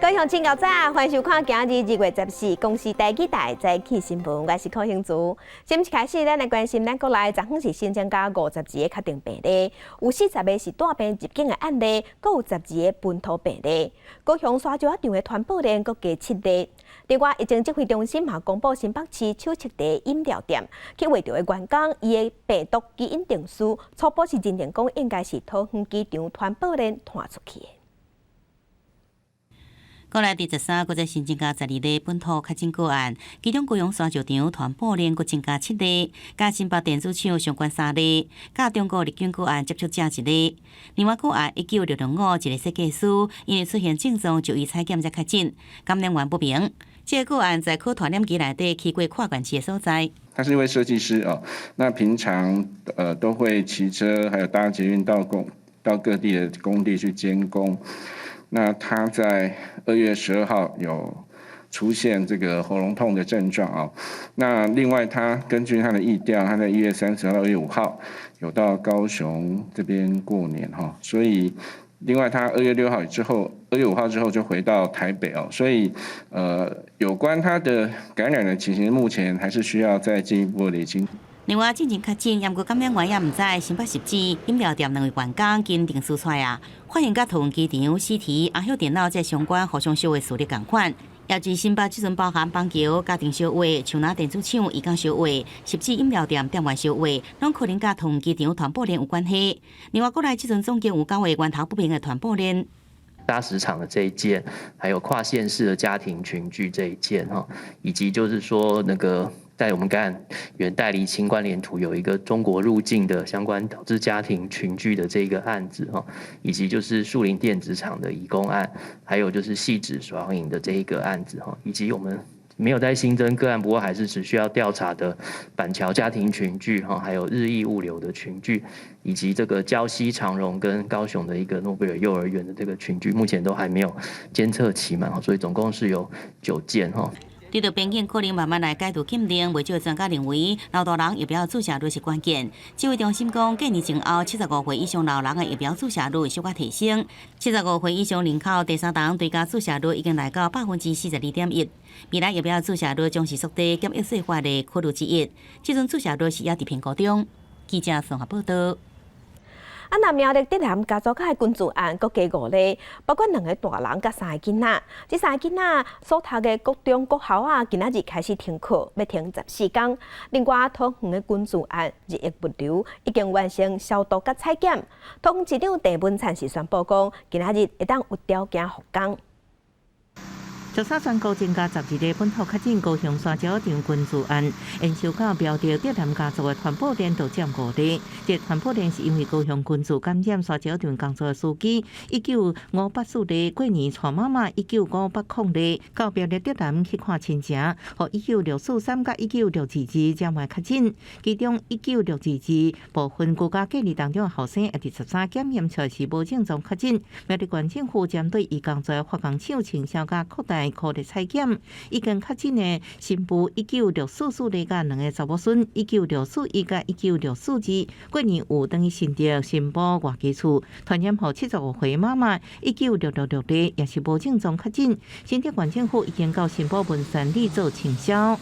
各位乡亲、高早，欢迎收看今日2月14日公司台记台早起新闻，我是柯兴珠。先开始，咱来关心咱国内昨昏是新增加52个确定病例，有40个是带病入境的案例，阁有12个本土病例。高雄沙洲场的传播链阁加7例。另外，疫情指挥中心嘛公布新北市手测地饮料店去画到的员工，伊的病毒基因定数初步是认定讲应该是桃园机场传播链传出去的。国内第13个再新增加12例本土确诊个案，其中高雄沙石场传播链阁增加7例，加新北电子厂相关3例，加中国入境个案接触者1例。另外个案19625一个设计师，因为出现症状就医采检才确诊，感染源不明。这个个案在可传染机内底去过跨管区的所在。他是一位设计师哦，那平常都会骑车还有搭捷运到各地的工地去监工。那他在2月12号有出现这个喉咙痛的症状啊。那另外，他根据他的疫调，他在1月30号到2月5号有到高雄这边过年哈，所以另外他2月6号之后，2月5号之后就回到台北哦。所以有关他的感染的情形，目前还是需要再进一步的厘清。另外，进前确诊，验过感染源也唔知，新北10指饮料店2位员工经定数出来啊，发现甲桃园机场CT、阿hiệu电脑这相关互相烧的数列共款。也至新北即阵包含邦桥、家庭烧话、像那电子厂伊讲烧话、10指饮料店店员烧话，拢可能甲桃园机场传播链有关系。另外，国内即阵总共有9个源头不明的传播链。搭时场的这一件，还有跨县市的家庭群聚这一件哈，以及就是说那个在我们感染源带离清关联图有一个中国入境的相关导致家庭群聚的这个案子哈，以及就是树林电子厂的移工案，还有就是汐止爽饮的这一个案子哈，以及我们没有再新增个案，不过还是只需要调查的板桥家庭群聚哈，还有日益物流的群聚，以及这个礁溪长荣跟高雄的一个诺贝尔幼儿园的这个群聚，目前都还没有监测期满，所以总共是有9件哈。对着边境可能慢慢来解除禁令，未少专家认为，老大人疫苗注射率是关键。指挥中心讲，过年前后75岁以上老人的疫苗注射率会小可提升。75岁以上人口第3档追加注射率已经来到42.1%。未来疫苗注射率将是缩低减疫细化的考虑之一。这阵注射率是也伫偏高中。记者综合报道。南苗栗竹南家族的捐助案阁加5例，包括2个大人甲3个囡仔。这3个囡仔所读的国中、国校今仔日开始停课，要停14天。另外，桃园的捐助案日益物流已经完成消毒甲采检。桃园市长郑文灿是宣布讲，今仔日会当有条件复工。石沙宣告增加12例本土确诊高雄沙洲场捐助案，延烧到标着竹南家族的传播链就占5例。这传播链是因为高雄捐助感染沙洲场工作的司机19584例过年带妈妈19580例到标着竹南去看亲情，和19643甲19622将卖确诊，其中19622部分居家隔离当中的后生也伫13检验出是无症状确诊。苗栗县政府针对伊工作的发工厂清销甲扩大科的采检，已经确诊的新妇19644例甲2个查某孙19641甲19642，过年有等于新着新妇外基厝传染后75岁妈妈19666例，也是无症状确诊。新竹县政府已经到新妇文山里做清消。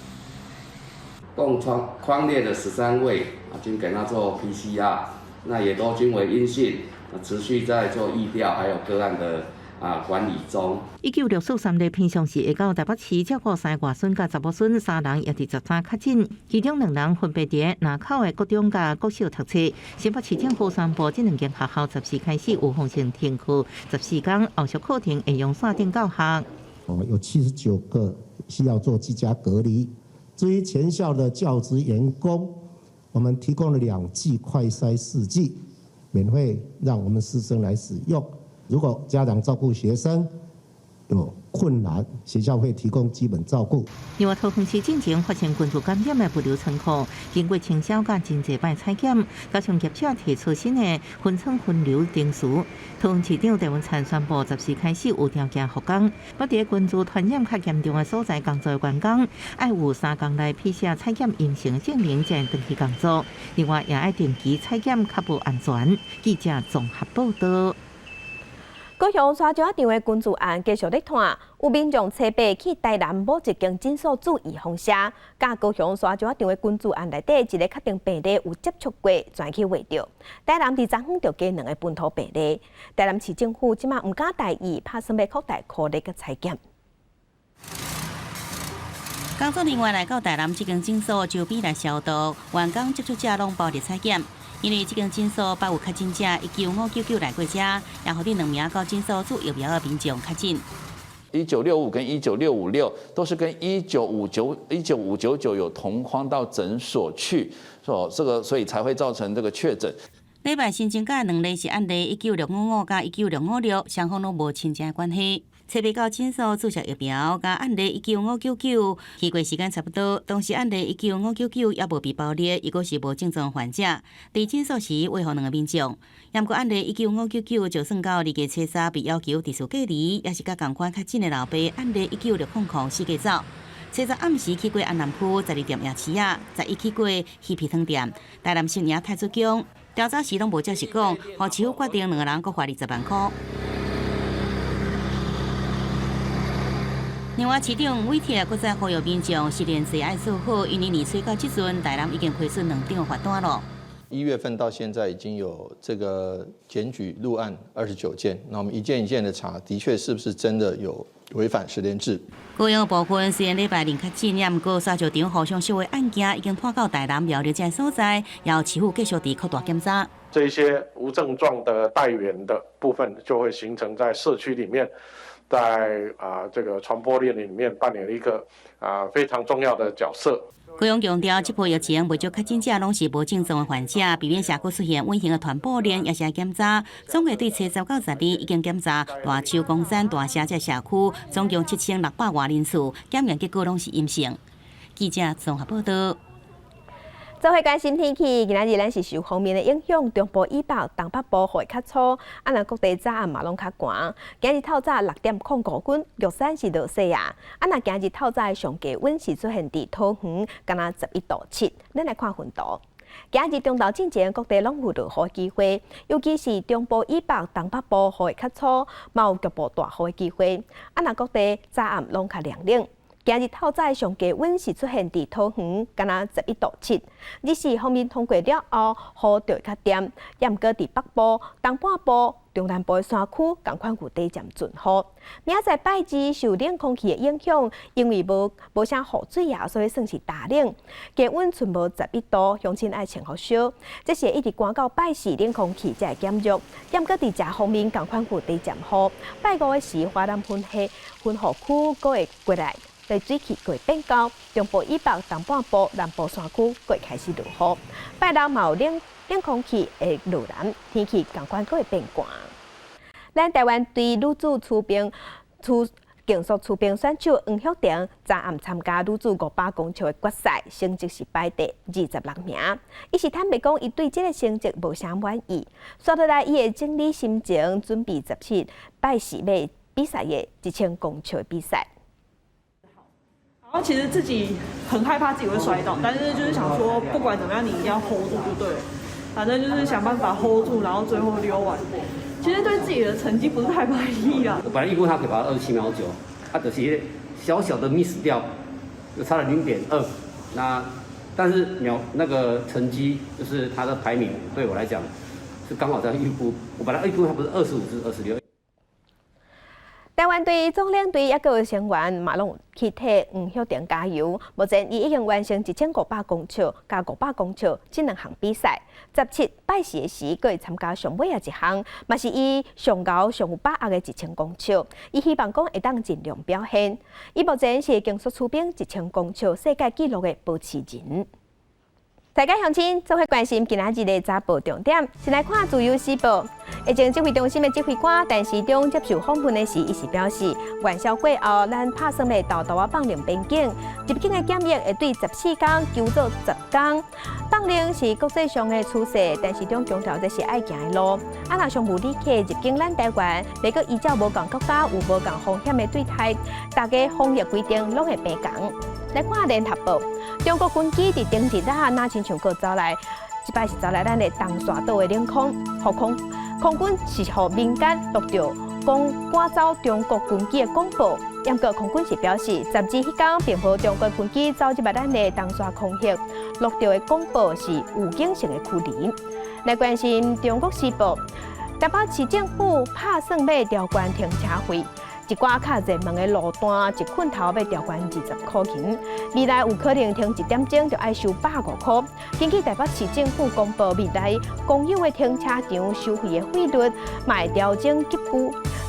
共匡列的13位均给他做 PCR， 那也都均为阴性，持续在做疫调，还有个案的管理中。19643例平常时会到台北市照顾3个外孙甲查某孙，3人也伫13确诊，其中2人分别伫南口的国中甲国小读册。新北市政府宣布，这2间学校14开始有风险停课14天，后续课程会用线顶教学。有79个需要做居家隔离。至于全校的教职员工，我们提供了2剂快筛试剂，免费让我们师生来使用。如果家长照顾学生有困难，学校会提供基本照顾。另外，桃园市进前发现群组感染的物流仓库，经过清消甲真济摆采检，高雄业者提出新的分仓分流定数。桃园市长郑文灿宣布，14开始有条件复工，不伫群组传染较严重的所在工作的员工，要有3天内PCR采检阴性证明才能回去工作。另外，也要定期采检，确保安全。记者综合报道。高雄沙石场的军事案继续在谈，有民众车牌去台南某一间诊所注意风声，甲高雄沙石场的军事案内底一个确定病例有接触过，转去画着。台南伫昨昏就加2个本土病例，台南市政府即马唔敢大意，拍算要扩大科力嘅采检。工作人员来到台南这间诊所周边来消毒，员工接触者拢包入采检。因为这间诊所包有确诊者19599来过者，也互恁2名到诊所做疫苗的民众确诊。19655跟19656都是跟19599有同框到诊所去，所以才会造成这个确诊。礼拜新增加2例是案例19655加19556，双方拢无亲情的关系。车牌到诊所注射疫苗，甲案例19599去过时间差不多，当时案例19599也无被包列，伊阁是无症状患者。伫诊所时喂互2个民众，也毋过案例19599就算到2月初3被要求自主隔离，也是甲同款确诊的老爸案例19600四界走。初3暗时去过安南区12店夜市啊，11去过鱼皮汤店，台南市营太子宫。调查时拢无照实讲，互市府决定2个人各罚20万块。另外，市长委贴搁再呼吁民众失联者爱做好，因为年初到即阵，台南已经亏损2张罚单了。1月份到现在已经有这个检举入案29件，那我们一件一件的查，的确是不是真的有违反实联制？高雄部分虽然礼拜零确诊，也毋过沙石场互相烧的案件已经拖到台南苗栗这所在，也有市府继续伫扩大检查。这些无症状的带源的部分，就会形成在社区里面。在这个传播链里面扮演了一个非常重要的角色。高雄强调，这波疫情袂少确诊者拢是无症状的患者，避免社区出现稳定的传播链，也是要检查。总计对初10到12日已经检查大树、公山、大社这社区，总共7600多人次，检验结果拢是阴性。记者综合报道。做伙关心天气，今仔日咱是受方面的影响，中部以北、东北部雨较粗，那各地早暗嘛拢较寒。今日透早6点05分，玉山是落雪啊。那今日透早的上低温是出现伫桃园，敢若11度7。咱来看分图。今日中昼之前，各地拢有落雨机会，尤其是中部以北、东北部雨较粗，嘛有局部大雨机会。那各地早暗拢较凉冷。今日透早上低温是出现伫桃园，敢若11度7。日时方面通过了后，雨就会较淡，也毋过伫北部、东半部、中南部的山区，同款有地渐阵雨。明仔载拜二受冷空气的影响，因为无啥雨水啊，所以算是大冷。低温剩无11度，乡亲爱穿好少。这是一直赶到拜四冷空气才会减弱，也毋过伫食方面同款有地渐雨。拜5的时，华南分雨区阁会过来。在水汽会变高，中部以北、东半部、南部山区会开始落雨。拜六嘛有冷空气会入南，天气同款会变寒。咱台湾队女子竞速出兵选手黄旭婷，昨暗参加女子500公尺的决赛，成绩是排第26名。伊是坦白讲，伊对这个成绩无啥满意。说落来，伊会整理心情，准备17拜四要比赛的1000公尺比赛。然后其实自己很害怕自己会摔倒，但是就是想说，不管怎么样，你一定要 hold 住就对了。反正就是想办法 hold 住，然后最后溜完。其实对自己的成绩不是太满意啊。我本来预估他可以跑到27秒9，他可惜小小的 miss 掉，就差了0.2。但是那个成绩就是他的排名对我来讲是刚好在预估。我本来预估他不是25至26。台湾队总领队也个成员嘛拢去替黄旭婷加油。目前伊已经完成1500公尺加500公尺这2项比赛。17拜四的时，佫会参加上尾一项，嘛是伊上高上有把握的1000公尺。伊希望讲会当尽量表现。伊目前是竞速出兵1000公尺世界纪录的保持人。大家乡亲做伙关心今仔日的早报重点，先来看自由时报。疫情指挥中心的指挥官陈时中接受访问的时，伊是表示，元宵过后，咱拍算要豆豆放零边境，入境的检疫会对14天揪做10天。放零是国际上的趋势，陈时中强调这是爱行的路。若商务旅客入境咱台湾，袂阁依照无共国家有无共风险的对待，大家防疫规定拢会平共。来看联合报，中国军机伫顶一日哪亲像阁走来，即摆是走来咱的东沙岛的领空，航空军是互民间录到讲赶走中国军机的广播。严格空军是表示，10日迄天并无中国军机走入咱的东沙空域，录到的广播是有警性的驱离。来关心中国时报，台北市政府拍算要调悬停车费。一寡较热门的路段，一捆头要调悬20块钱，未来有可能停1点钟就要收150块。根据台北市政府公布，未来公有的停车场收费的费率，会调整急剧。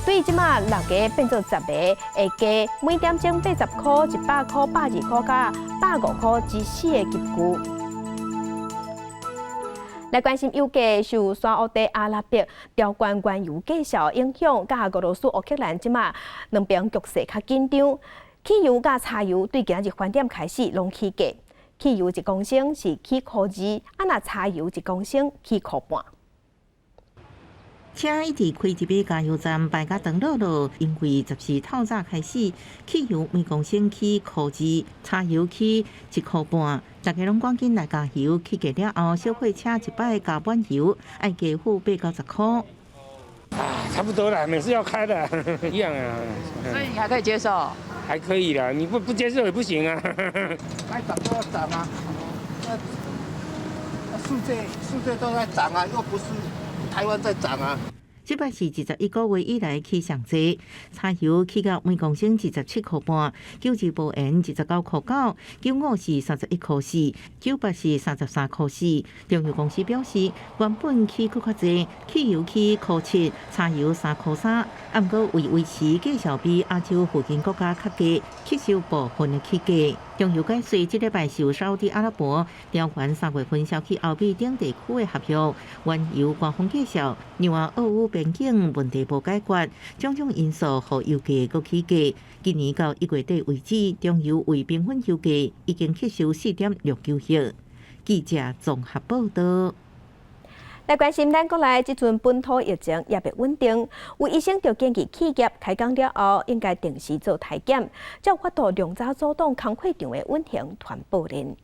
对于即马6个变做10个，会加每点钟80块、100块、120块加150块之4个急剧。来关心油价受沙烏地阿拉伯調懸原油價格影響，甲俄羅斯烏克蘭即馬兩邊局勢較緊張。汽油甲柴油對今日翻點開始攏起價，汽油1公升是起2塊，若柴油1公升起1塊半。车一直开一笔加油站排甲长落落，因为14透早开始，汽油每公升起1.2，柴油起1块半。大家拢赶紧来加油，起价了后，小货车一摆加满油，要加付8到10块。差不多了，每次要开的一样啊。所以你还可以接受？还可以啦，你不接受也不行啊。该涨就要涨啊，那数据都在涨啊，又不是。台湾在涨啊！这摆是21个月以来起上济，柴油起到每公升17块半，9日无盐19块9，95是31块4，98是33块4。中油公司表示，原本起搁较济，汽油起1.7，柴油3块3，啊，毋过为维持继续比亚洲附近国家较低，吸收部分的起价。中油解释，这礼拜受沙烏地阿拉伯調懸3月份銷去歐美等地區的合約，原油官方介紹，因為俄烏邊境問題無解決，種種因素讓油價佫起價。今年到1月底為止，中油為平均油價已經吸收4.69億。記者綜合報道。来關心咱國內即陣本土疫情也未穩定，有醫生就建議企業開工了後，應該定時做體檢，才有法度量早阻擋工課場的隱形傳播鏈。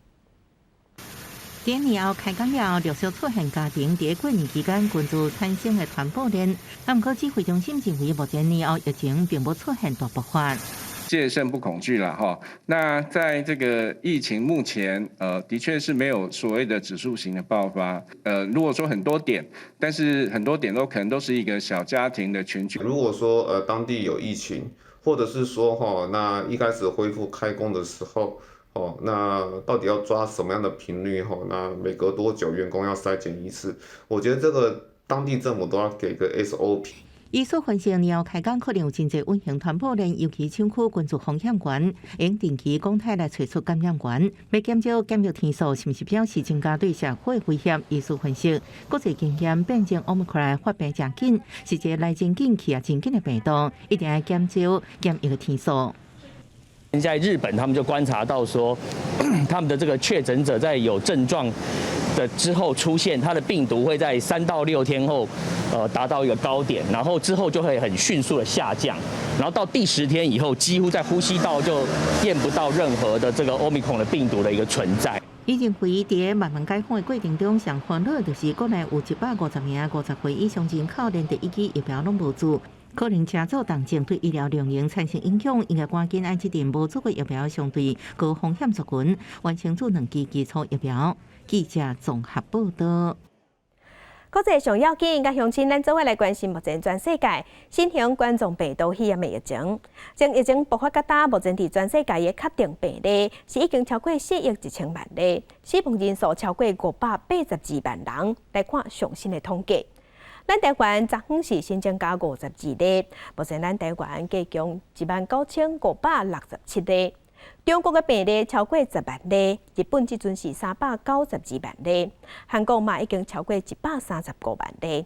第年後開工了，陸續出現家庭在過年期間關注產生的傳播鏈，但不過指揮中心認為目前年後疫情並無出現大爆發。戒慎不恐懼了哈。那在這個疫情目前，的確是沒有所謂的指數型的爆發。如果說很多點，但是很多點都可能都是一個小家庭的群聚。如果說當地有疫情，或者是說哈，那一開始恢復開工的時候，哦，那到底要抓什麼樣的頻率哈？那每隔多久員工要篩檢一次？我覺得這個當地政府都要給個 SOP。醫所分析，年後開工可能有真濟隱形傳播鏈，尤其廠區關注風險懸，應定期公態來找出感染源。要減少檢疫天數，是毋是表示增加對社會威脅？醫所分析，國際經驗變成 Omicron 發病真緊，是一個來真緊去也真緊的病毒，一定要減少檢疫的天數。在日本，他們就觀察到說，他們的這個確診者在有症狀的之後出現，它的病毒會在3到6天後，達到一個高點，然後之後就會很迅速的下降，然後到第10天以後，幾乎在呼吸道就驗不到任何的這個 Omicron 的病毒的一個存在。伊認為在慢慢解封的過程中，上煩惱就是國內有150名50歲以上人口連第1劑疫苗攏無做。可能加速當前對醫療量能產生影響，應該趕緊按這點無做過疫苗相對高風險族群完成做2劑基礎疫苗。記者綜合報道。國際上要緊，甲鄉親咱做伙來關心目前全世界新型冠狀病毒肺炎的疫情。從疫情爆發到今，目前佇全世界嘅確定病例是已經超過4億1千萬例，死亡人數超過582萬人。來看上新嘅統計。咱台灣昨昏是新增加52例，目前咱台灣計共19567例。中國嘅病例超過10萬例，日本即陣是392萬例，韓國嘛已經超過135萬例。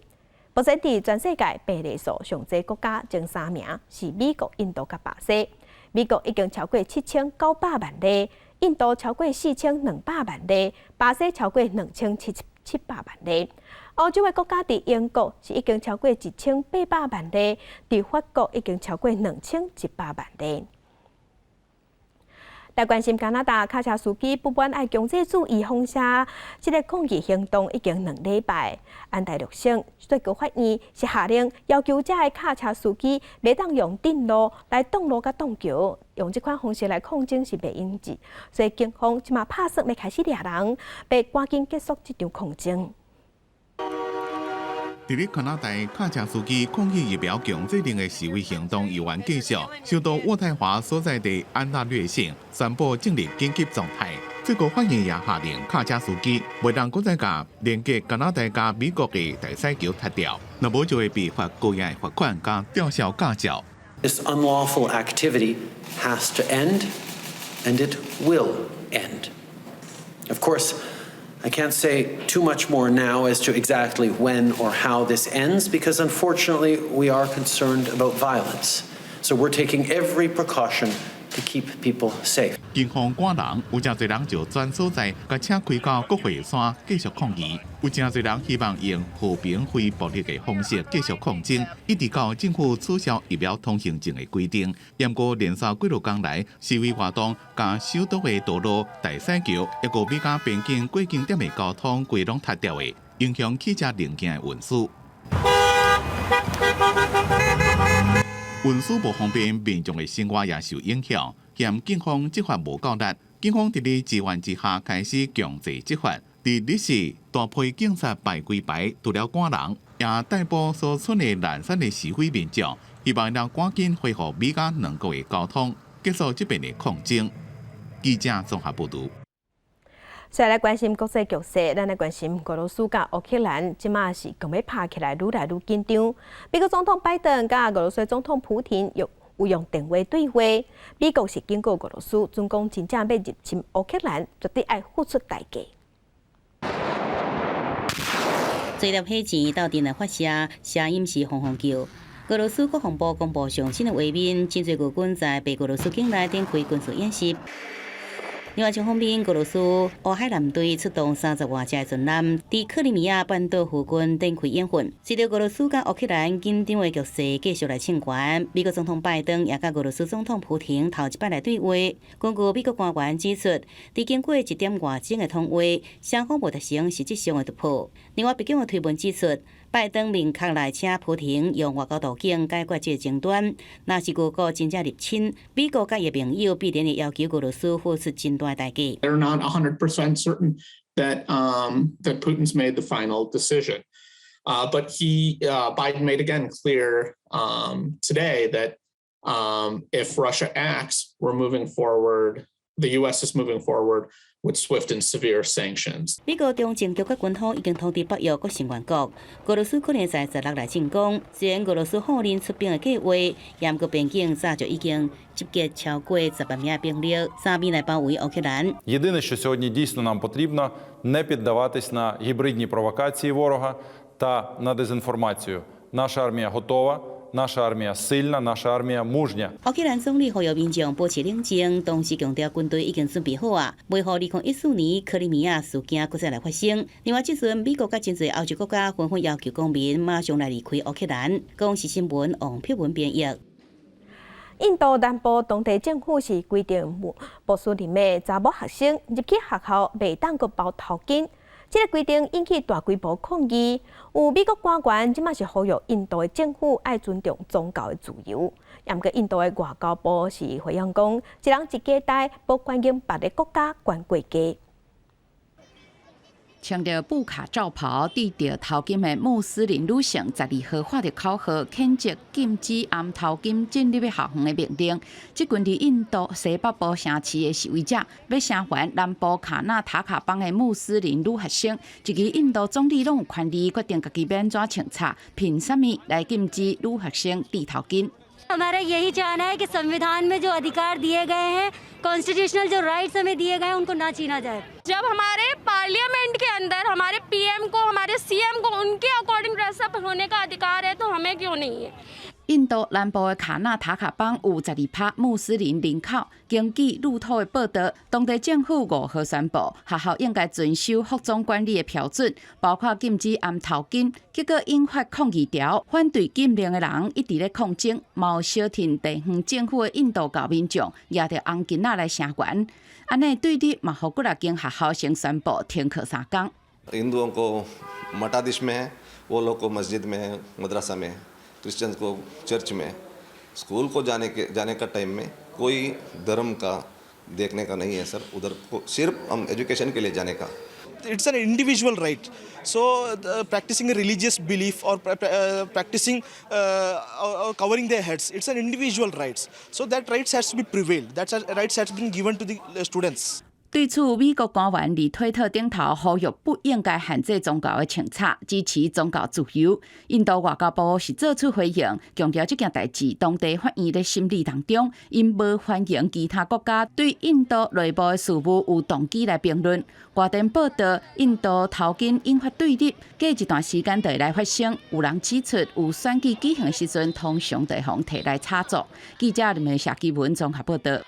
目前佇全世界病例數上濟國家前3名是美國、印度甲巴西。美國已經超過7900萬例，印度超過4200萬例，巴西超過2700萬例。歐洲嘅國家佇英國是已經超過1800萬例，佇法國已經超過2700萬例。来关心加拿大卡车司机不满爱强制注意封车，这个抗议行动已经2礼拜。安大陆省最高法院是下令要求这个卡车司机袂当用电路来挡路甲挡桥，用这款方式来抗争是袂应治，所以警方即马拍算要开始抓人，要赶紧结束这场抗争。伫咧加拿大卡车司机抗议仪表强制令的示威行动依然继续，受到渥太华所在地安大略省宣布进入紧急状态。最高法院也下令卡车司机袂当再甲连接加拿大甲美国的大西桥拆掉，若无就会被罚高额罚款加吊销驾照。This unlawful activity has to end, and it will end. Of course, I can't say too much more now as to exactly when or how this ends, because unfortunately we are concerned about violence. So we're taking every precaution to keep people safe. 警方赶人，有真侪人就转所在，甲车开到国会山继续抗议。有真侪人希望用和平非暴力的方式继续抗争，一直到政府取消疫苗通行证的规定。不过连续几落天来，示威活动甲首都的道路、大西桥，一个美加边境过境点的交通规拢塌掉的，影响汽车零件的运输。运输不方便，民众的生活也受影响。嫌警方执法无够力，警方伫咧支援之下开始强制执法。伫日时，大批警察排规排，除了赶人，也逮捕所剩的懒散的示威民众，希望能赶紧恢复美加2国的交通，结束这边的抗争。记者综合报道。再来关心国际局势，咱来关心俄罗斯甲乌克兰，即马是共要拍起来愈来愈紧张。美国总统拜登甲俄罗斯总统普京有用电话对话。美国是警告俄罗斯，准讲真正要入侵乌克兰，绝对要付出代价。最粒火箭到阵来发射，声音是轰轰叫。俄罗斯国防部公布上新的画面，真侪俄军在白俄罗斯境内展开军事演习。另外一方面，俄罗斯乌海舰队出动30多架船舰，伫克里米亚半岛附近展开演训。随着俄罗斯甲乌克兰紧张的局势继续来清悬，美国总统拜登也甲俄罗斯总统普京头一摆来对话。根据美国官员指出，伫经过1点外钟的通话，双方无达成实质上的突破。另外，北京的推文指出，拜登明确来请普京用外交途径解决这个争端。若是俄国真正入侵，美国甲伊朋友必然会要求俄罗斯付出真大代价。They're not 100% certain that that Putin's made the final decision, but Biden made again clear today that if Russia acts, we're moving forward. The U.S. is moving forward with swift and severe sanctions. 美国中情局甲军方已经通知北约各成员国，俄罗斯可能在16来进攻。虽然俄罗斯后任出兵的计划，也过边境早就已经集结超过10万名兵力，3面来包围乌克兰。Єдине, що сьогодні дійсно нам потрібно, не піддаватись на гібридні провокації ворога та на дезінформацію. Наша армія готова. Наша армія сильна, наша армія мужня. 乌克兰总理呼吁民众保持冷静，同时强调军队已经准备好啊，袂予2014年克里米亚事件再来发生。另外，即阵美国甲真侪欧洲国家纷纷要求公民马上来离开乌克兰。公视新闻王碧文编译。印度南部当地政府是规定穆斯林的查某学生入去学校袂当阁包头巾。这个规定引起大规模抗议，有美国官员即马是呼吁印度的政府爱尊重宗教的自由。也毋过，印度的外交部是回应讲，一人一家带，无欢迎别个国家关国家。穿着布卡罩袍、戴着头巾的穆斯林女性，12号发着口号，谴责禁止暗头巾进入校园的命令。即群伫印度西北部城市的示威者，要声援南部卡纳塔卡邦的穆斯林女学生，一个印度总理拢有权利决定家己要安怎穿插，凭什么来禁止女学生戴头巾？हमारा यही चाहना है कि संविधान में जो अधिकार दिए गए हैं, कॉन्स्टिट्यूशनल जो राइट्स हमें दिए गए हैं, उनको ना छीना जाए। जब हमारे पार्लियामेंट के अंदर हमारे पीएम को, हमारे सीएम को उनके अकॉर्डिंग ड्रेसअप होने का अधिकार है, तो हमें क्यों नहीं है? 印度南部的卡纳塔卡邦有12%穆斯林人口。根据路透的报道，当地政府5号宣布，学校应该遵守服装管理的标准，包括禁止暗头巾。结果引发抗议潮，反对禁令的人一直咧抗争，毛小挺地方政府的印度教民众拿着红巾仔来声援。安尼对立嘛，互几啊间学校先宣布停课3天。हिंदुओं को मठाधीश में है, वो लोग को मस्जिद में, मदरसा में, क्रिश्चियंस को चर्च में, स्कूल को जाने का टाइम में कोई धर्म का देखने का नहीं है सर, उधर को सिर्फ हम एजुकेशन के लिए जाने का. It's an individual right. So practicing a religious belief or practicing or covering their heads, it's an individual rights. So that rights has to be prevailed. That rights has been given to the students. 对此，美国官员伫推特顶头呼吁不应该限制宗教的清查，支持宗教自由。印度外交部是做出回应，强调这件代志当地法院的审理当中，因无欢迎其他国家对印度内部的事务有动机来评论。外电报道，印度头巾引发对立，过一段时间就会来发生。有人指出，有选举举行的时阵，通常地方摕来炒作。记者林美霞基文综合报道。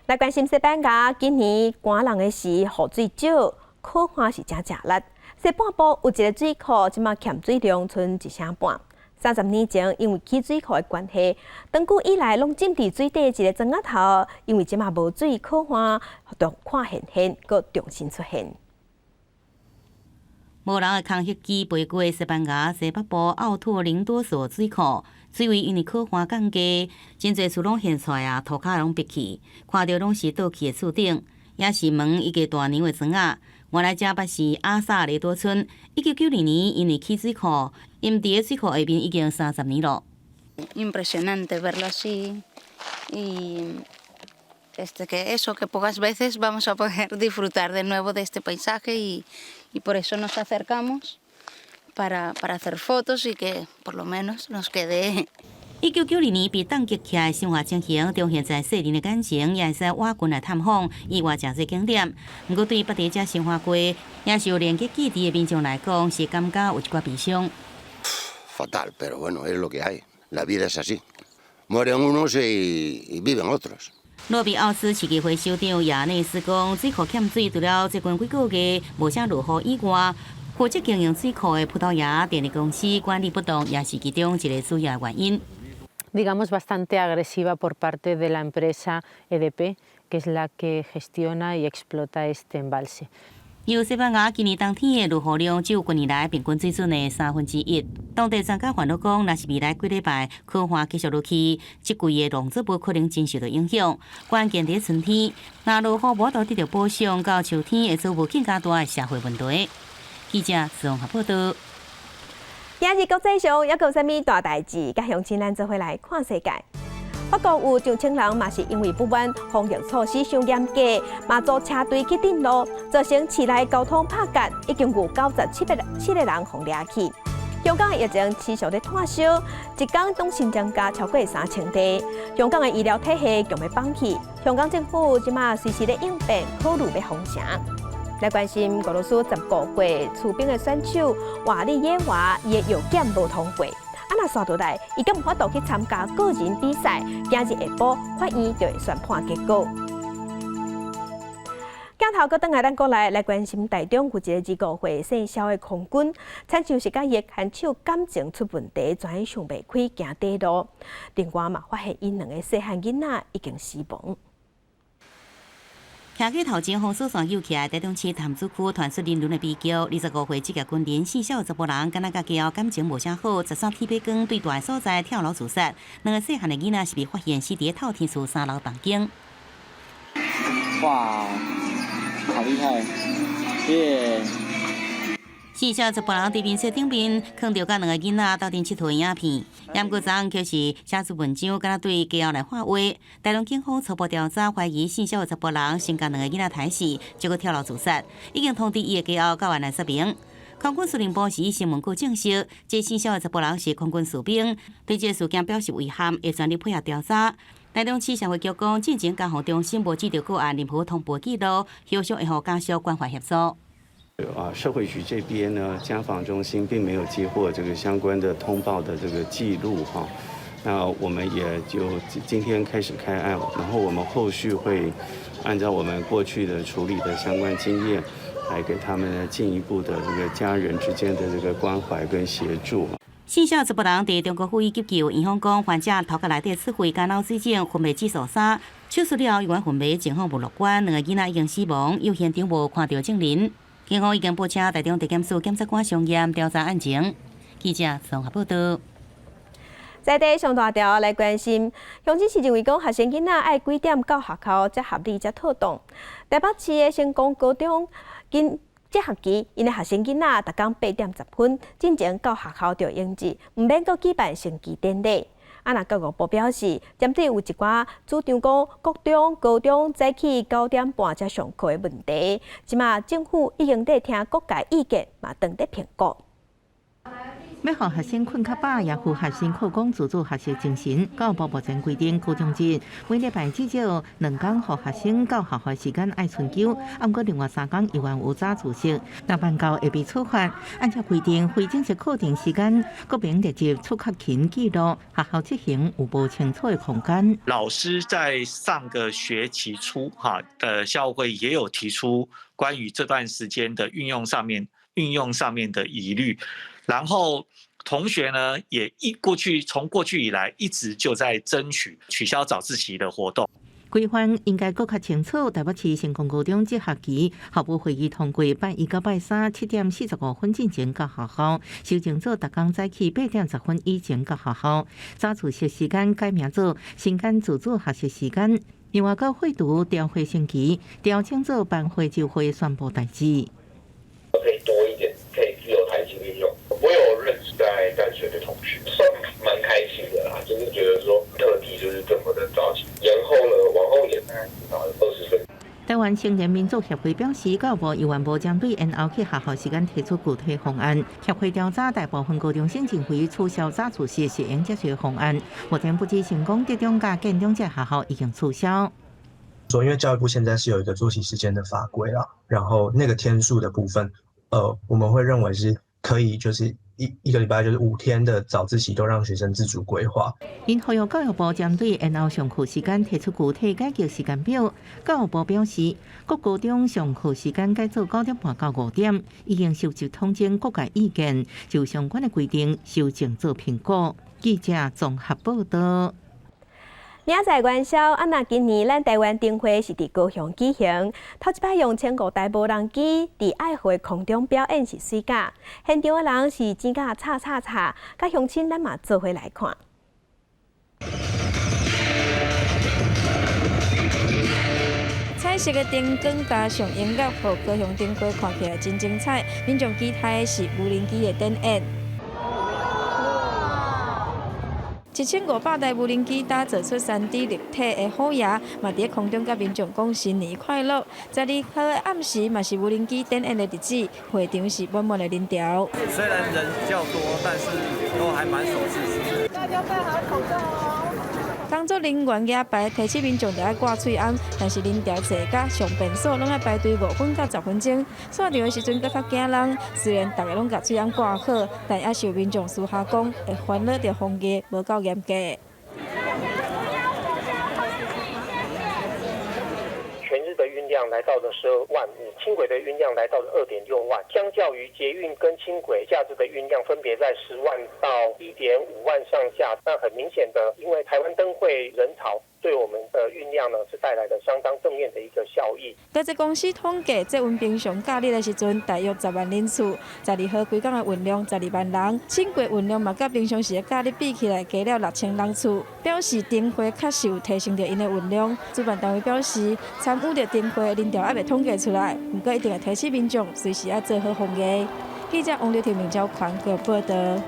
来关心西班牙，今年寒冷的是雨水少，可汗是真食力。西半部有一个水库，即马欠水量剩1成半。30年前，因为起水库的关系，长久以来拢浸伫水底一个庄仔头，因为即马无水，可汗就看现，搁重新出现。无人的空隙机飞过西班牙西北部奥托林多索水库，水位因为可汗降低，真侪厝拢现出来涂骹拢闭起，看到拢是倒去的厝顶，也是门一个大牛的庄仔。原来这捌是阿萨雷多村，1992年因为起水库，因伫个水库下面已经30年了。Impresionante verlo así y que pocas veces vamos a poder disfrutar de nuevo de este paisaje y por eso nos acercamos para hacer fotos y que por lo menos nos quede. 1992年被冻结起来的生活情形，中现在细人的感情也会使挖群来探访，意外真侪景点。不过对捌伫遮生活过，也是有连结基地的民众来讲，是感觉有一寡悲伤。Fatal, pero bueno, es lo que hay. La vida es así. Mueren unos y viven otros. 诺比奥斯市议会首长亚内斯讲，水库欠水，除了最近几个月无啥落雨以外，负责经营水库的葡萄牙电力公司管理不当，也是其中一个主要原因。Digamos bastante agresiva por parte de la empresa EDP, que es la que gestiona y explota este embalse. 由西班牙今年冬天的落雨量只有几年来平均水准的1/3。当地专家烦恼讲，若是未来几礼拜可汗继续落去，这季的农作物可能真受到影响。关键在春天，若落雨无得到补偿，到秋天会造成更加大的社会问题。记者综合报道。今日国际上还有啥物大代志？甲乡亲咱做伙来看世界。法国有上千人嘛是因为不满防疫措施上严格，嘛坐车队去顶路，造成市内交通拍夹，已经有97个人互抓去。香港的疫情持续在炭烧，一天总新增加超过3000例。香港的医疗体系强要放弃，香港政府即马随时咧应变，考虑要封城。来关心俄罗斯15岁出兵的选手瓦利耶娃，伊的药检无通过。若刷倒来，伊敢有法度去参加个人比赛？今日下晡法院就会宣判结果。镜头搁转来，咱过来关心台中有一个25岁姓肖的空军，亲像是甲伊和手感情出问题，全想袂开行地路。另外嘛，发现因2个细汉囡仔已经死亡。徛去头前红树线游起来，台中市潭子区传出人伦的比较。25岁职业军人姓肖的查甫人，敢若甲家后感情无啥好，13天八光对大所在跳楼自杀。2个细汉的囡仔是被发现死伫透天厝3楼房间。哇，好厉害！耶！姓肖查甫人伫面册顶面看到甲2个囡仔斗阵佚佗的影片。也毋过昨暗却是写出文章，敢若对家后来发话。台中警方初步调查，怀疑姓肖的查甫人先甲2个囡仔杀死，结果跳楼自杀，已经通知伊的家后到案来说明。空军司令部是新闻局证实，这姓肖的查甫人是空军士兵，对这事件表示遗憾，会全力配合调查。台中市社会局讲，进前监护中心无接到个案任何通报记录，后续会互家属关怀协助。社会局这边呢，家访中心并没有接获这个相关的通报的这个记录哈。那我们也就今天开始开案，然后我们后续会按照我们过去的处理的相关经验，来给他们进一步的这个家人之间的这个关怀跟协助。四小11人伫中国呼吁急救，院方讲患者头壳内底出血、干脑水肿、昏迷指数3，手术了有关昏迷情况无乐观，2个囡仔已经死亡，有现场无看到证人。警方已经拨请台中地检署检察官上验调查案情。记者综合报道。在地上大条来关心，乡镇市认为讲学生囡仔爱几点到学校才合理才妥当。台北市的成功高中这学期，因的学生囡仔逐工8点10分进前到学校就应至，唔免搁举办升旗典礼。那教育部表示，针对有一寡主张讲国中、高中早起9点半才上课的问题，即马政府已经在听各界意见，嘛当在评估。要让学生困较饱，也符合新课纲自主学习精神。教育部目前规定，高中日每礼拜至少2天，让学生到学校时间爱春秋，按过另外3天依然有早自习。若办到会被处罚。按照规定，非正式课程时间，各名列入出缺勤记录。学校执行有无清楚的空间？老师在上个学期初的校会也有提出关于这段时间的运用上面的疑虑。然后同学呢，也从过去以来一直就在争取取消早自习的活动。规范应该更较清楚。台北市成功高中这学期校务会议通过，拜1到拜3 7点45分进前到学校，修正做逐工早起8点10分以前到学校。早自习时间改名做晨间自主学习时间。另外，到会读调会升旗，调整做班会就会宣布代志。可以多一点，可以自由弹性运用。我有认识在淡水的同学，算蛮开心的啦，就是觉得说特地就是这么的早起，延后了，往后延20分。台湾青年民主协会表示，教育部依然无针对延后去学校时间提出具体方案。协会调查大部分高中生认为取消早自习是应接受的方案。目前不知成功低中甲建中这学校已经取消。因为教育部现在是有一个作息时间的法规啦，然后那个天数的部分，我们会认为是可以，就是一个礼拜就是5天的早自习都让学生自主规划。因呼吁教育部针对延后上课时间提出具体改革时间表。教育部表示，各高中上课时间改做9点半到5点，已经收集统整各界意见，就相关的规定修正做评估。记者综合报道。明仔载元宵，那今年咱台湾灯会是伫高雄举行，头一摆用1500台无人机伫爱河空中表演是水甲，现场的人是真甲吵，甲乡亲咱嘛做伙来看。彩色的灯光加上音乐，互高雄灯会看起来真精彩。民众期待的是无人机的展演。1500台无人机打造出3D 立体的虎爷，嘛伫空中甲民众讲新年快乐。12号的暗时嘛是无人机展演的日子，会场是满满的人潮。虽然人较多，但是都还蛮守秩序的。大家戴好口罩哦。工作人员举牌提醒民众就要挂喙安，但是人潮济甲上便所拢要排队5分到10分钟。散场的时阵搁较惊人，虽然大家拢甲喙安挂好，但也是有民众私下讲会烦恼着防疫无够严格。全日的运量来到了12万，轻轨的运量来到了2.6万，相较于捷运跟轻轨价值的运量分别在10万到1.5万上下，那很明显的，因为台湾灯会人潮对我们的运量呢是带来了相当正面的一个效益。台铁公司统计，这运平常假日的时阵，大约10万人次；12号规港的运量12万人，轻轨运量嘛，甲平常时的假日比起来，加了6000人次，表示灯会确实有提升着因的运量。主办单位表示，参与着灯会的人潮还未统计出来，不过一定会提醒民众随时要做好防疫。记者王刘婷、明昭款个报道。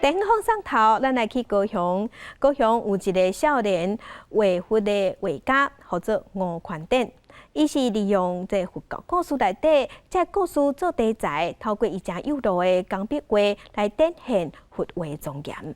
电风上头，咱来去高雄。高雄有一个少年画佛的画家，叫做吴宽典。伊是利用这佛教故事内底，这故事做题材，透过伊正有路的工笔画来展现佛画庄严。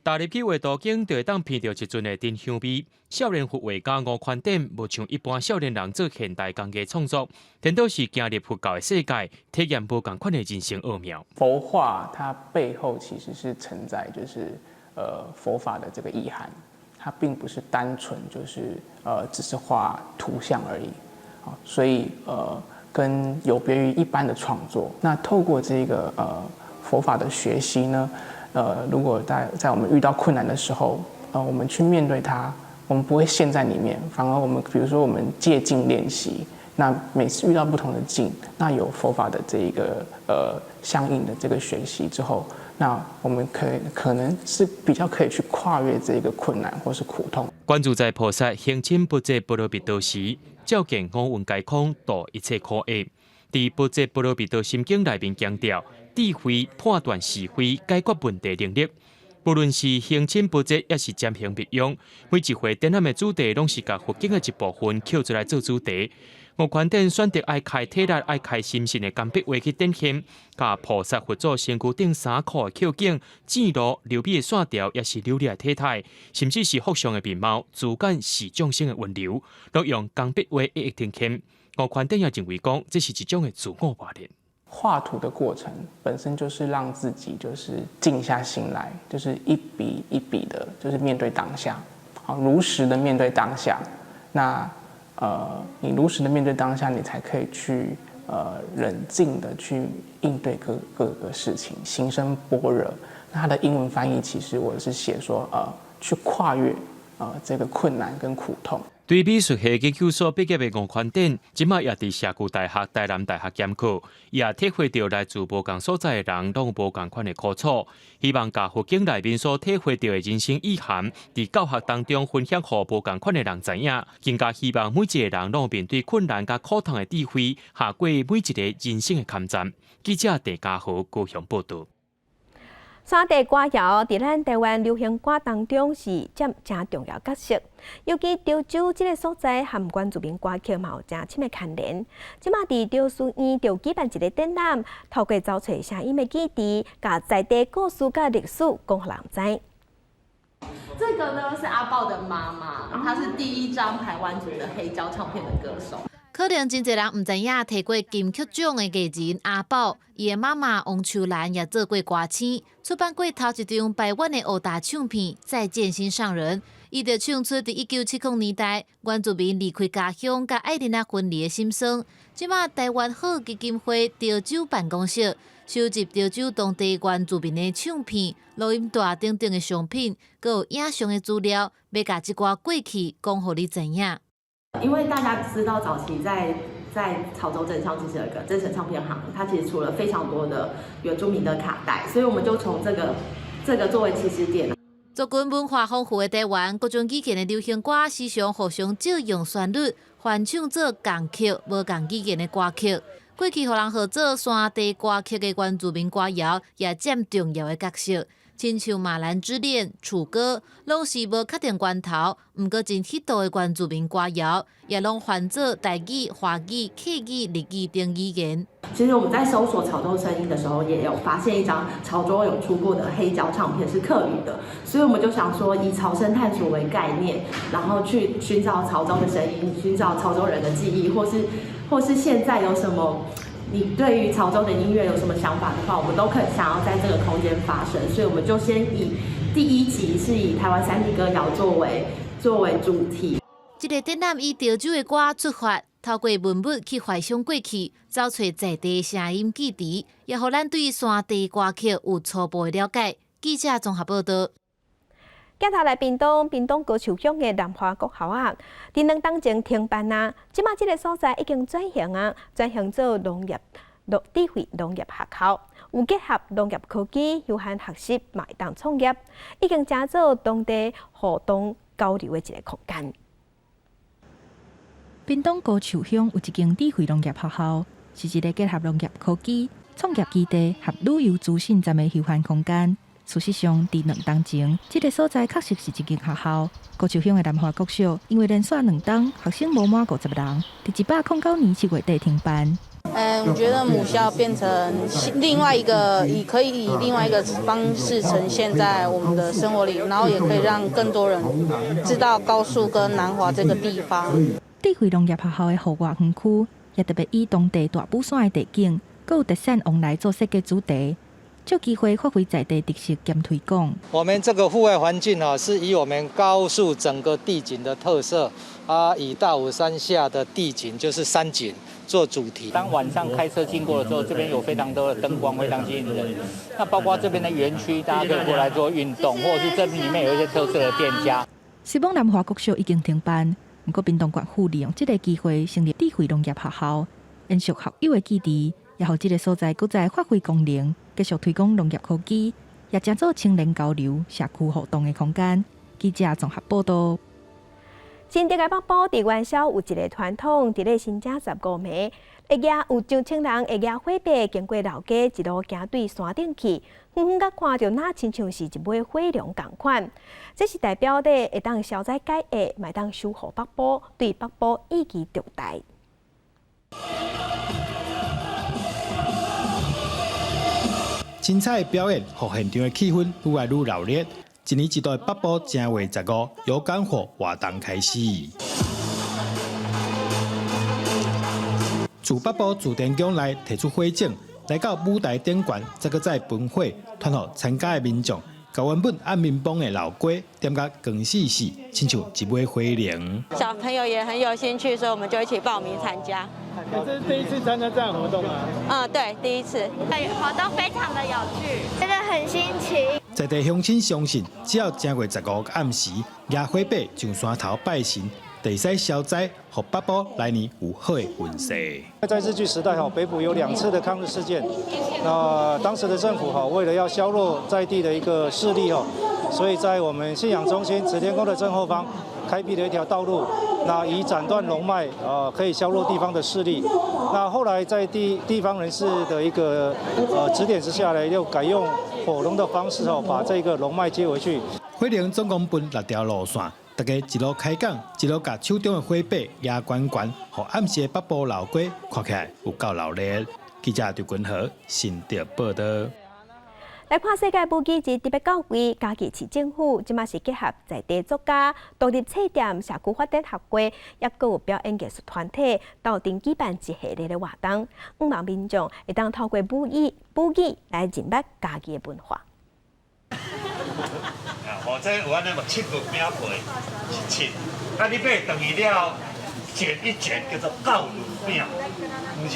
踏入去画图间，就会当闻到一阵的丁香味。少年佛画家吴宽典，无像一般少年人做现代工艺创作，颠倒是行入佛教的世界，体验无同款的人生奥妙。佛画它背后其实是承载就是佛法的这个意涵，它并不是单纯就是只是画图像而已。所以跟有别于一般的创作，那透过这个佛法的学习呢，如果在我们遇到困难的时候，我们去面对它。我们不会陷在里面，反而我们比如说我们借境练习，那每次遇到不同的境，那有佛法的这一个相应的这个学习之后，那我们可能是比较可以去跨越这个困难或是苦痛。观自在菩萨行深不济波罗蜜多时，照见五蕴皆空，度一切苦厄。伫不济波罗蜜多心经内面强调，智慧判断是非、解决问题能力。无论是行深不济，也是占行密用，每一回展览的主题，拢是甲佛经的一部分捡出来做主题。吴宽典选择爱开体力、爱开心性的钢笔画去展现，甲菩萨佛祖身躯顶衫裤的扣颈、箭路、流笔的线条，也是流利的体态，甚至是福相的面貌、自感是众生的温柔，都用钢笔画一一呈现。吴宽典也认为讲，这是一种的自我磨练。画图的过程本身就是让自己就是静下心来，就是一笔一笔的，就是面对当下，好，如实的面对当下。那你如实的面对当下，你才可以去冷静的去应对各个事情，心生般若。那它的英文翻译其实我是写说去跨越这个困难跟苦痛。对美术系研究所毕业的吴宽典，即马也伫社区大学、台南大学兼课，也体会到来自无同所在的人，拢有无同款的苦楚。希望甲佛经内面所体会到的人生意涵，伫教学当中分享予无同款的人知影。更加希望每一个人拢面对困难甲苦痛的智慧，下过每一个人生的坎站。记者郑家豪高雄报道。山地歌谣伫咱台湾流行歌当中是占真重要角色，尤其潮州这个所在，和原住民歌曲嘛有真深的牵连。即马伫潮书院就举办一个展览，透过找找声音的基地，甲在地故事甲历史讲互人知。这个呢是阿豹的妈妈，她是第一张台湾族的黑胶唱片的歌手。可能真侪人唔知影，摕过金曲奖的艺人阿宝，伊的妈妈王秋兰也做过歌星，出版过头一张台湾的欧大唱片《再见心上人》，伊就唱出伫1970年代原住民离开家乡甲爱人仔分离的心声。即马台湾好基金会潮州办公室收集潮州当地原住民的唱片、录音带等等的商品，佮有影像的资料，要甲即寡过去讲互你知影。因为大家知道，早期在潮州镇上其实有一个真神唱片行，它其实出了非常多的原住民的卡带，所以我们就从这个作为起始点。族群文化丰富的台湾，各种语言的流行歌时常互相借用旋律，翻唱做共曲、无共语言的歌曲。过去互人合作山地歌曲的原住民歌谣，也占重要的角色。亲像《马兰之恋》、《楚歌》，拢是无确定源头，毋过真迄度的原住民歌谣，也拢翻做台语、华语、客语、日语等语言。其实我们在搜索潮州声音的时候，也有发现一张潮州有出过的黑胶唱片是客语的，所以我们就想说以潮声探索为概念，然后去寻找潮州的声音，寻找潮州人的记忆，或是现在有什么。你对于潮州的音乐有什么想法的话，我们都可以想要在这个空间发生，所以我们就先以第一集是以台湾山地歌谣作为主题。这个展览以潮州的歌出发，透过文物去回想过去，找找在地声音基地，也互咱对山地歌曲有初步的了解。记者综合报道。镜头来屏东高树乡的南华国校啊，伫2当前停办啊，即马这个所在已经转型做智慧农业学校，有结合农业科技、休闲学习，嘛会当创业，已经成做当地互动交流的一个空间。屏东高树乡有一间智慧农业学校，是一个结合农业科技、创业基地和旅游资讯站的休闲空间。事实上，伫2当前，这个所在确实是一间学校。高树乡的南华国小因为连续2档学生无满50人，伫109年7月底停办。我觉得母校变成另外一个，可以以另外一个方式呈现在我们的生活里，然后也可以让更多人知道高树跟南华这个地方。智慧农业学校的户外园区也特别以当地大武山的地景，还有特产往来做设计主题，就机会发挥在地特色兼推广。我们这个户外环境是以我们高树整个地景的特色以大武山下的地景就是山景做主题。当晚上开车经过的时候，这边有非常多的灯光，非常吸引人。那包括这边的园区，大家可以过来做运动，或者是这里面有一些特色的店家。希望南华国小已经停办，不过屏东县府利用这个机会成立智慧农业学校，延续校友的基地，也让这个所在搁再发挥功能，继续推广农业科技，也将做青年交流、社区活动的空间。记者综合报道。新竹的北部伫元宵有一个传统，伫咧新正15暝，会夜有上千人会夜火把经过老街一路行对山顶去，远远甲看到那亲像是一尾火龙同款。这是代表咧会当消灾解厄，嘛当守护北部，对北部意义重大。精彩的表演，让现场的气氛愈来愈热烈。一年一度的北部正月15有感火活动开始。自北部自电宫内提出火种，来到舞台顶悬，再搁再分火，传予参加的民众，把原本暗面崩的老龟点甲光死死，亲像一尾火灵。小朋友也很有兴趣，所以我们就一起报名参加。这是第一次参加这样的活动吗？对，第一次。活动非常的有趣，觉得很新奇。在地乡亲相信，只要正月15暗时，野火把上山头拜神，就使消灾，让北部来年有好的运势。在日据时代北埔有2次的抗日事件，那当时的政府为了要削弱在地的一个势力所以在我们信仰中心慈天宫的正后方开辟了一条道路，那以斩断龙脉可以削弱地方的势力。那后来在地方人士的一个指点之下呢，又改用火龙的方式把这个龙脉接回去。火龙总共分6条路线，大家一路开讲，一路把手中的火把压悬悬，让暗时的北部老街看起来有够热烈。记者刘君和新竹报道。来看世界母鸡节特别到位，嘉义市政府即马是结合在地作家、独立册店、社区发展合会，也阁有表演艺术团体，斗阵举办一系列的活动，希望民众会当透过母语来认识嘉义的文化。或者有安尼个切个饼皮是切，你买等于了卷一卷叫做教育饼。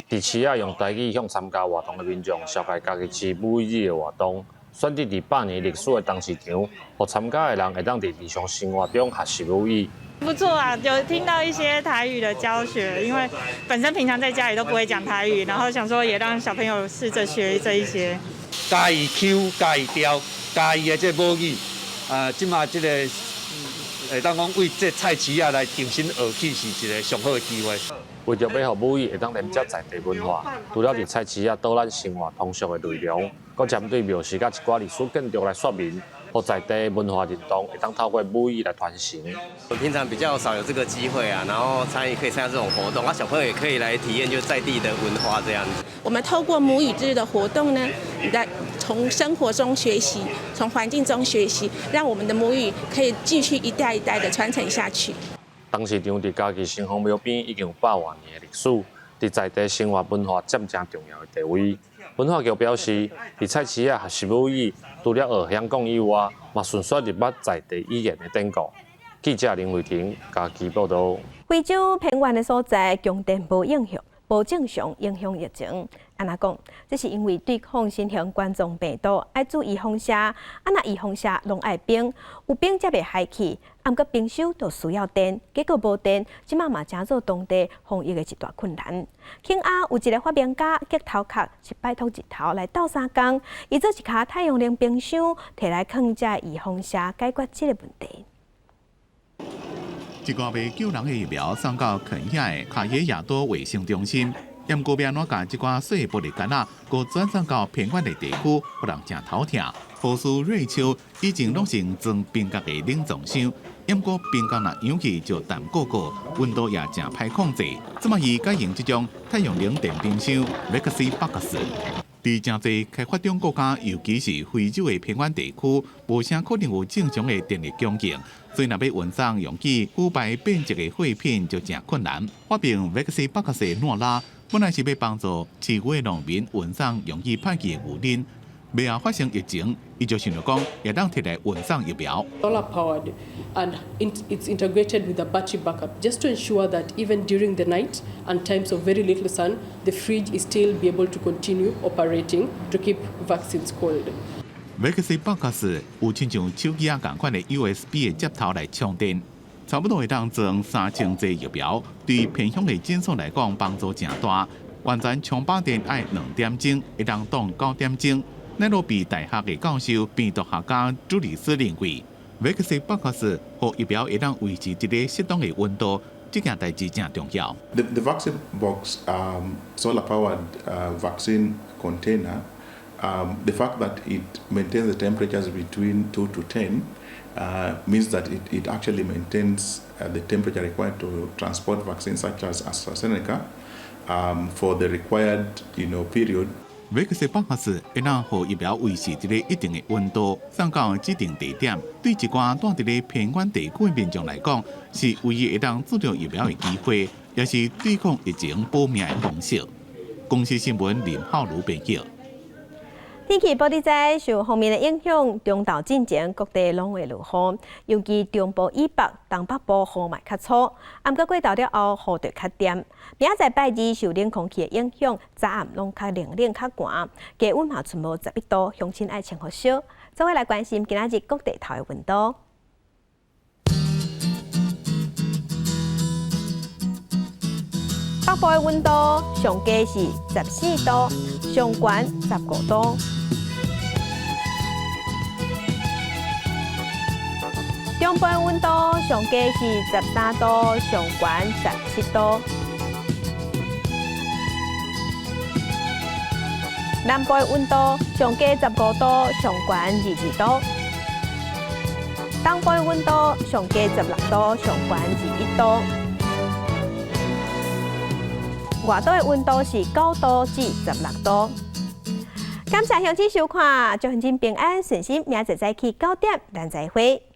伫市啊用台语向参加活动的民众绍介家己市母语的活动，选择伫100年历史的东市场，让参加的人会当伫日常生活中学习母语。不错啊，有听到一些台语的教学，因为本身平常在家里都不会讲台语，然后想说也让小朋友试着学这一些。嘉义腔、嘉义调、嘉义的这母语，即马这个会当讲为这菜市啊来重新学起是一个上好的机会。为着要让母语会当连接在地文化，除了伫菜市啊导咱生活通俗的内容，搁针对庙事甲一寡历史建筑来说明。或在地文化认同，会当透过母语来传承。我平常比较少有这个机会然后可以参加这种活动，小朋友也可以来体验就在地的文化这样子。我们透过母语日的活动呢，来从生活中学习，从环境中学习，让我们的母语可以继续一代一代的传承下去。东市场伫嘉义城隍庙边已经有100多年的历史，伫在地生活文化占正重要的地位。文化局表示，伫菜市啊学习母语，除了学香港以外，嘛顺续入捌在地语言的典故。记者林慧婷嘉义报道。非洲偏远的所在，供电无正常，影响疫情。安那讲，这是因为对抗新型冠状病毒，爱注意放射，那预防射拢爱冰，有冰才袂害去。毋过冰收就需要电，结果无电，即马嘛成做当地防疫的一大困难。庆阿有一个发明家，结头壳是拜托日头来斗3工，伊做一卡太阳能冰箱，摕来放这预防射，解决这个问题。一个被救人的疫苗送到肯亚的卡耶亚多卫生中心，但隔壁那家一寡细玻璃杆仔，佮转送到偏远的地区，不人正头疼。护士瑞秋已经落成装冰格的冷藏箱，不过边疆若氧气就淡过过，温度也正歹控制。这么伊改用这种太阳能电冰箱 Vexy Box。伫真侪开发中国家，尤其是非洲的偏远地区，无啥可能有正常的电力供应，所以若要运送容器腐败变质的废品就真困难。发明 Vexy Box 的诺拉，本来是要帮助市区的农民运送容易歹去的牛奶。未后发生疫情，伊就想着讲，也当摕来运送疫苗。Solar powered, and it's integrated with a battery backup, just to ensure that even during the night and times of very little sun, the fridge is still be able to continue operating to keep vaccines cold. Vexy Box 有亲像手机啊共款的 USB 的接头来充电，差不多会当装3000剂疫苗，对偏乡的诊所来讲帮助真大。完全充饱电要2点钟，会当当9点钟。奈罗比大学的教授、病毒学家朱里斯认为 ，Vexy Box 和疫苗会当维持一个适当的温度，这件代志真重要。The vaccine box, solar-powered vaccine container, the fact that it maintains the temperatures between 2 to 10 means that it actually maintains the temperature required to transport vaccines such as AstraZeneca for the required, period. Vexy Box 会当互疫苗维持一个一定的温度，送到指定地点。对一寡住伫咧偏远地区的民众来讲，是唯一会当注重疫苗的机会，也是对抗疫情保命的方式。公司新闻林浩如编辑。天气报道在受锋面的影响，中昼进前各地拢会落雨，尤其中部以北、东北部雨嘛较粗。暗过过昼了后，雨就较点。明仔载拜二受冷空气的影响，早暗拢较冷较寒，低温嘛存无11度，乡亲爱穿好少。再回来关心今仔日各地头的温度。北部的温度上低是14度，上悬15度。中部的温度上低是13度，上悬17度。南部的温度上低15度，上悬22度。东部的温度上低16度，上悬21度。外岛的温度是9度至16度。感谢乡亲收看，祝乡亲平安顺心，明仔载早起9点，咱再会。